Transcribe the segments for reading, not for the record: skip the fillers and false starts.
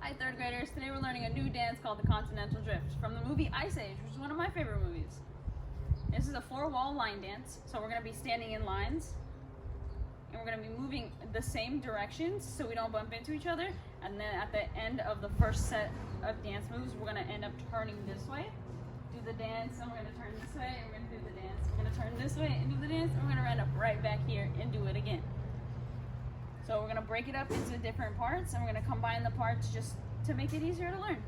Hi third graders, today we're learning a new dance called the Continental Drift from the movie Ice Age, which is one of my favorite movies. This is a 4-wall line dance, so we're going to be standing in lines and we're going to be moving the same directions so we don't bump into each other, and then at the end of the first set of dance moves we're going to end up turning this way, do the dance, and we're going to turn this way, and we're going to do the dance, we're going to turn this way and do the dance, and we're going to end up right back here and do it again. So we're going to break it up into different parts and we're going to combine the parts just to make it easier to learn.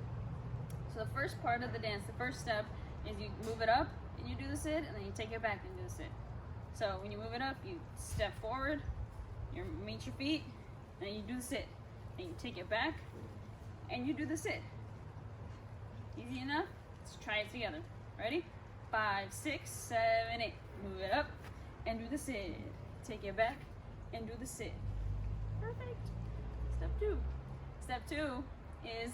So the first part of the dance, the first step is you move it up and you do the sit, and then you take it back and do the sit. So when you move it up, you step forward, you meet your feet, and you do the sit. And you take it back and you do the sit. Easy enough? Let's try it together. Ready? 5, 6, 7, 8. Move it up and do the sit. Take it back and do the sit. Perfect. Step 2. Step 2 is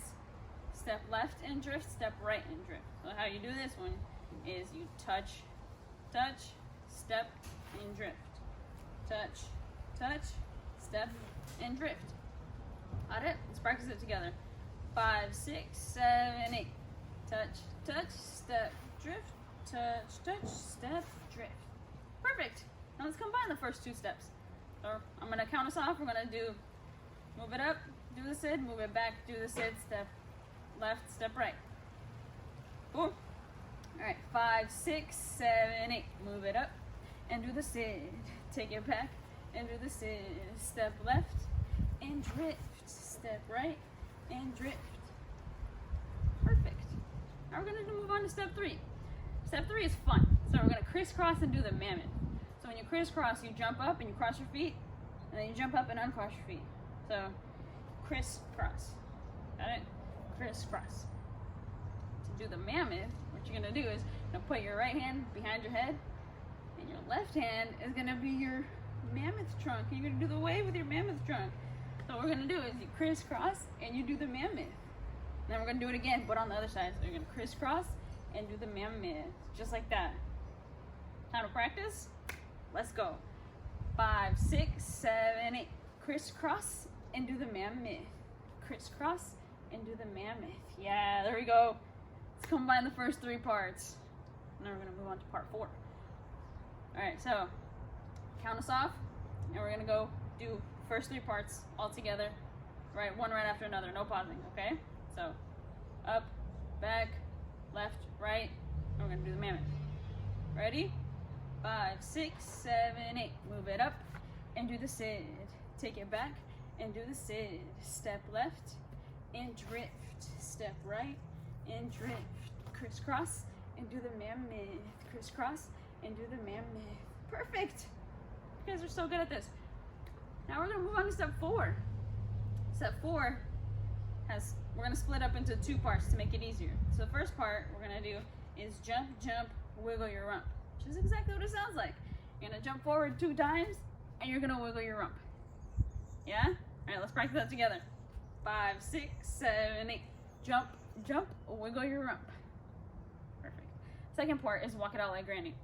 step left and drift, step right and drift. So how you do this one is you touch, touch, step, and drift. Touch, touch, step, and drift. Got it? Let's practice it together. 5, 6, 7, 8. Touch, touch, step, drift. Touch, touch, step, drift. Perfect. Now let's combine the first 2 steps. So I'm going to count us off. We're going to do move it up, do the sit, move it back, do the sit, step left, step right. Boom. Alright, 5, 6, 7, 8. Move it up and do the sit. Take it back and do the sit. Step left and drift. Step right and drift. Perfect. Now we're going to move on to step 3. Step 3 is fun. So we're going to crisscross and do the mammoth. So when you crisscross, you jump up and you cross your feet, and then you jump up and uncross your feet. So crisscross. Got it? Crisscross. To do the mammoth, what you're going to do is you're going to put your right hand behind your head, and your left hand is going to be your mammoth trunk. And you're going to do the wave with your mammoth trunk. So what we're going to do is you crisscross and you do the mammoth. And then we're going to do it again, but on the other side. So you're going to crisscross and do the mammoth. Just like that. Time to practice? Let's go. 5, 6, 7, 8. Crisscross and do the mammoth. Crisscross and do the mammoth. Yeah, there we go. Let's combine the first 3 parts. Now we're going to move on to part 4. Alright, so count us off, and we're going to go do first 3 parts all together. Right, one right after another, no pausing, okay? So up, back, left, right, and we're going to do the mammoth. Ready? 5, 6, 7, 8. Move it up and do the sit. Take it back and do the sit. Step left and drift. Step right and drift. Crisscross and do the mammoth. Crisscross and do the mammoth. Perfect. You guys are so good at this. Now we're going to move on to step 4. Step 4 we're going to split up into 2 parts to make it easier. So the first part we're going to do is jump, jump, wiggle your rump. Which is exactly what it sounds like. You're going to jump forward 2 times and you're going to wiggle your rump. Yeah? Alright, let's practice that together. 5, 6, 7, 8. Jump, jump, wiggle your rump. Perfect. Second part is walk it out like granny.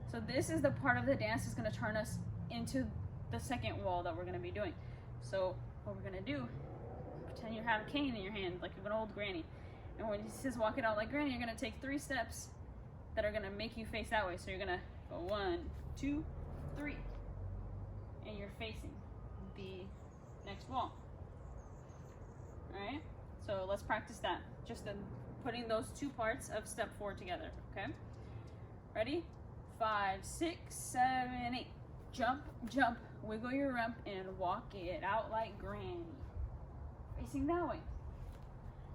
So this is the part of the dance that's going to turn us into the second wall that we're going to be doing. So what we're going to do, pretend you have a cane in your hand like an old granny. And when he says walk it out like granny, you're going to take 3 steps that are going to make you face that way. So you're going to go 1, 2, 3. And you're facing the next wall. Alright? So let's practice that. Just putting those 2 parts of step 4 together. Okay? Ready? 5, 6, 7, 8. Jump, jump, wiggle your rump, and walk it out like granny. Facing that way.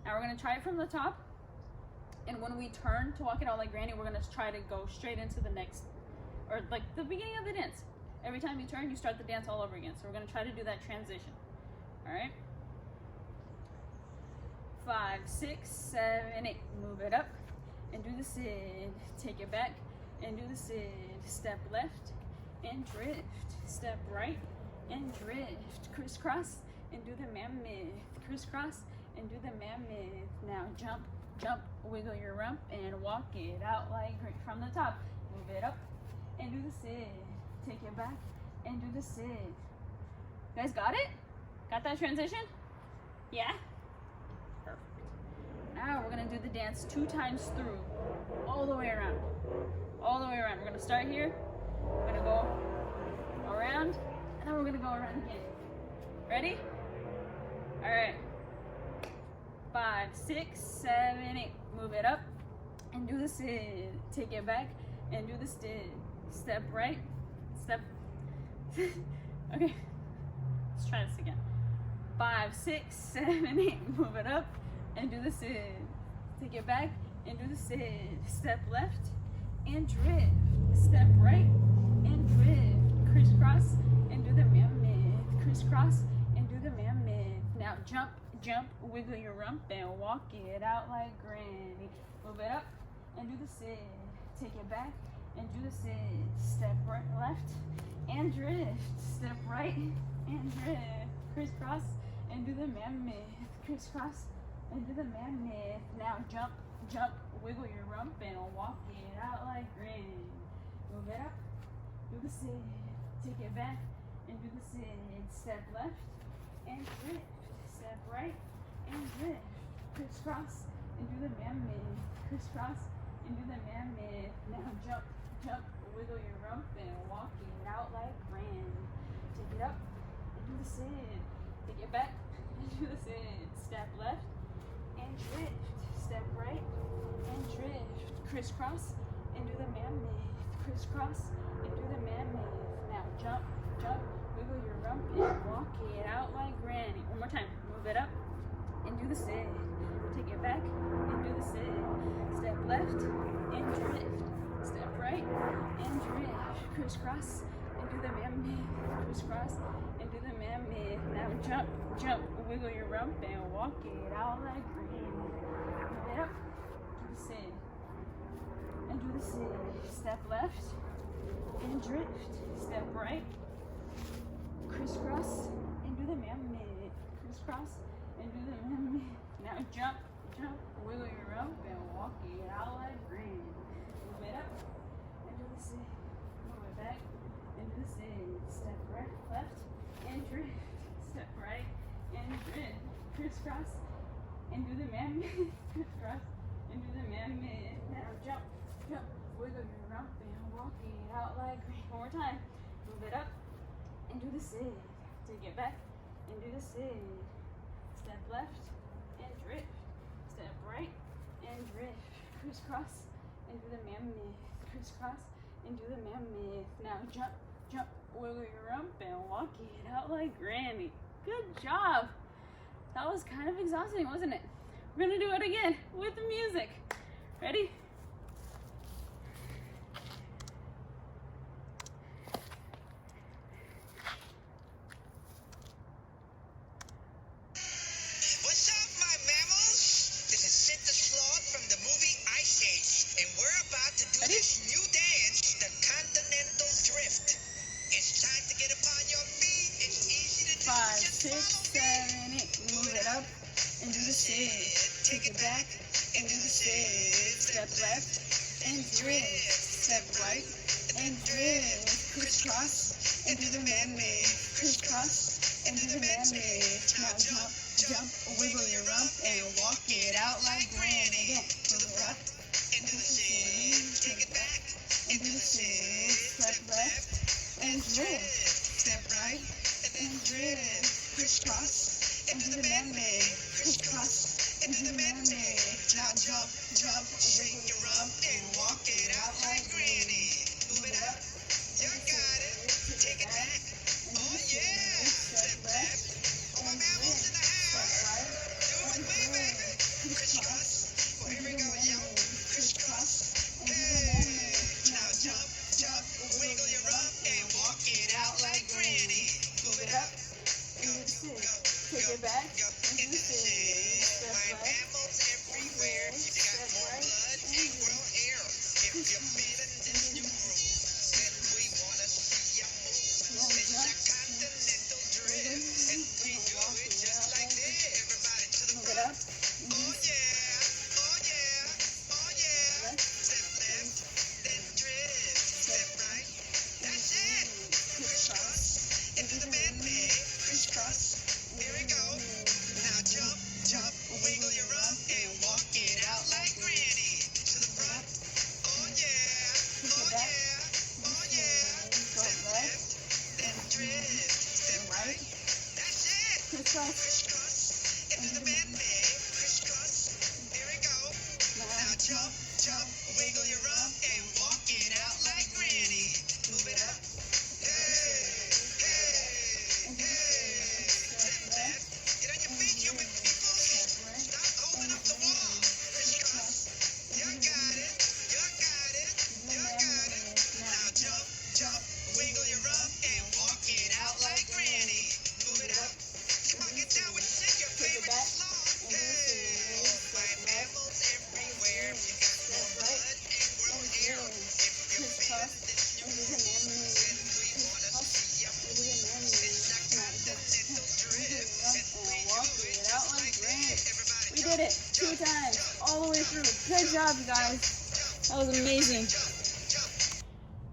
Now we're going to try it from the top. And when we turn to walk it out like granny, we're going to try to go straight into the next, or like the beginning of the dance. Every time you turn, you start the dance all over again. So we're going to try to do that transition. Alright? 5, 6, 7, 8. Move it up and do the sit. Take it back and do the sit. Step left and drift. Step right and drift. Crisscross and do the mammoth. Crisscross and do the mammoth. Now jump, jump, wiggle your rump and walk it out like from the top. Move it up and do the sit. Take it back and do the sit. You guys got it? Got that transition? Yeah? Now we're gonna do the dance 2 times through, all the way around. All the way around. We're gonna start here, we're gonna go around, and then we're gonna go around again. Ready? All right. 5, 6, 7, 8. Move it up and do the sit. Take it back and do the sit. Step right, step. Okay, let's try this again. 5, 6, 7, 8. Move it up and do the sit. Take it back and do the sit. Step left and drift. Step right and drift. Crisscross and do the mammoth. Crisscross and do the mammoth. Now jump, jump, wiggle your rump and walk it out like granny. Move it up and do the sit. Take it back and do the sit. Step right, left and drift. Step right and drift. Crisscross and do the mammoth. Crisscross and do the mammoth. Now jump, jump, wiggle your rump and walk it out like granny. Move it up, do the sit. Take it back and do the sit. Step left and drift. Step right and drift. Crisscross and do the mammoth. Crisscross and do the mammoth. Now jump, jump, wiggle your rump and walk it out like granny. Take it up and do the sit. Take it back and do the sit. Step left and drift. Step right and drift. Crisscross and do the mammoth. Crisscross and do the mammoth. Now jump, jump, wiggle your rump and walk it out like granny. One more time. Move it up and do the sit. Take it back and do the sit. Step left and drift. Step right and drift. Crisscross and do the mammoth. Crisscross and do the mammoth. Now jump, jump, wiggle your rump and walk it out like granny. Move it up, do the sit. And do the sit. Step left and drift. Step right. Crisscross and do the mammoth. Crisscross and do the mammoth. Now jump, jump, wiggle your rump and walk it out like granny. Move it up and do the sit. Move it back and do the sit. Step right, left and drift. Step right and drift. Crisscross and do the mammoth. Crisscross and do the mammoth. Now jump, jump, wiggle your rump and walk it out like granny. One more time. Move it up and do the sit. Take it back and do the sit. Step left and drift. Step right and drift. Crisscross and do the mammoth. Crisscross and do the mammoth. Now jump, jump, wiggle your rump and walk it out like granny. Good job. That was kind of exhausting, wasn't it? We're gonna do it again with the music. Ready? This new dance, the Continental Drift. It's time to get upon your feet. It's easy to do. 5, 6, 7, 8. Move it up and do the sit. Take it back and do the sit. Step left and drift. Step right and drift. Crisscross and do the mammoth. Crisscross and do the mammoth. Now jump, jump, wiggle your rump and walk it out like granny. Again, to the left and do the sit. Take it back and do the sit. Step left and drift. Step right and drift. Crisscross and do the mammoth. Crisscross and do the mammoth. Now jump, jump, shake your rump and walk it out like granny. Move it up, you got it. Take it back, oh yeah. Step left, all my mammals in the house. Do it, baby. Crisscross, well here we go, yo. Crisscross. Now jump, jump, wiggle your rump and walk it out like granny. Move it up, go, go, take it back in the sit. My mammals everywhere. You got more blood and grow hair. If you're feeling this new groove, then we wanna see you move. It's the Continental Drift, and we do it just like this. Everybody to the front. Oh yeah, oh yeah, oh yeah. Step left, then drift. Step right, that's it. Crisscross into the mammoth. Crisscross. Here we go. crisscross. Crisscross. Into the man-made crisscross. Here we go. Now jump, jump, wiggle your rump and walk it out like granny. Move it up. Hey, hey, hey. Step left. Get on your feet, human people. Stop holding up the wall. Crisscross. You got it. You got it. You got it. Now jump, jump, wiggle your rump and walk it out like granny. Move it up. Come on, get down with sing your favorite song. Hey, my mammals everywhere. You got more blood and grow hair. If you're feeling this new groove, then we wanna see ya move. It's a continental drift, and we do it just like that. Everybody We did it 2 times, all the way through. Good job, you guys. That was amazing.